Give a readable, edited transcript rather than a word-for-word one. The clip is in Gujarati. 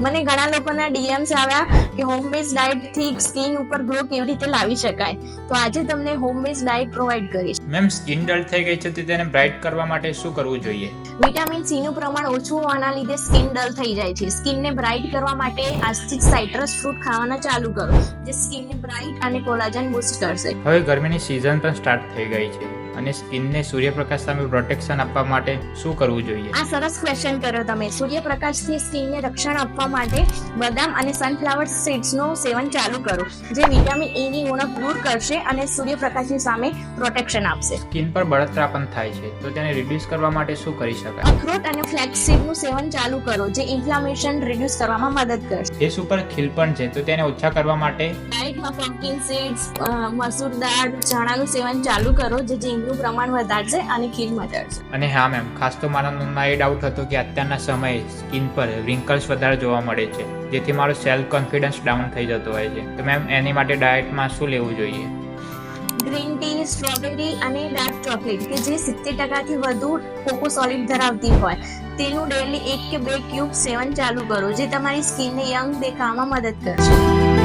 મને ઘણા લોકોના ડીએમ્સ આવ્યા કે હોમ બેઝ ડાયટ થી સ્કિન ઉપર ગ્લો કેવી રીતે લાવી શકાય, તો આજે તમને હોમ બેઝ ડાયટ પ્રોવાઈડ કરીશ. મેમ, સ્કિન ડલ થઈ ગઈ છે તો તેને બ્રાઇટ કરવા માટે શું કરવું જોઈએ? વિટામિન સી નું પ્રમાણ ઓછું હોવાના લીધે સ્કિન ડલ થઈ જાય છે. સ્કિનને બ્રાઇટ કરવા માટે આજથી સાઇટ્રસ ફ્રૂટ ખાવાના ચાલુ કરો, જે સ્કિનને બ્રાઇટ અને કોલાજન બૂસ્ટ કરશે. હવે ગરમીની સિઝન પણ સ્ટાર્ટ થઈ ગઈ છે અને સ્કિનને સૂર્યપ્રકાશ સામે પ્રોટેક્શન આપવા માટે શું કરવું જોઈએ? આ સરસ ક્વેશ્ચન કર્યો તમે. સૂર્યપ્રકાશથી સ્કિનને રક્ષણ આપવા માટે બદામ અને સનફ્લાવર સીડ્સનું સેવન ચાલુ કરો, જે વિટામિન E ની ઉણપ દૂર કરશે અને સૂર્યપ્રકાશની સામે પ્રોટેક્શન આપશે. સ્કિન પર બળતરા પણ થાય છે તો તેને રિડ્યુસ કરવા માટે શું કરી શકાય? અખરોટ અને ફ્લેક્સ સીડનું સેવન ચાલુ કરો, જે ઇન્ફ્લામેશન રિડ્યુસ કરવામાં મદદ કરશે. ફેસ ઉપર ખીલ પણ છે તો તેને ઓછા કરવા માટે ડાયટમાં પમ્પકિન સીડ્સ, મસૂર દાળ, ચણાનું સેવન ચાલુ કરો, જે ઝીંકનું પ્રમાણ વધારશે અને ખીલ મટાડશે. અને હા મેમ, ખાસ તો મારા મનમાં એ ડાઉટ હતો કે અત્યારના સમયે સ્કિન પર રિંકલ્સ વધારે જોવા મળે છે, જેથી મારો સેલ્ફ કોન્ફિડન્સ ડાઉન થઈ જતો હોય છે. તો મેમ, એની માટે ડાયટમાં શું લેવું જોઈએ? ગ્રીન ટી, સ્ટ્રોબેરી અને ડાર્ક ચોકલેટ કે જે 70% વધુ કોકો સોલિડ ધરાવતી હોય, તેનું ડેલી 1 કે 2 ક્યુબ સેવન ચાલુ કરો, જે તમારી સ્કિનને યંગ દેખાવામાં મદદ કરશે.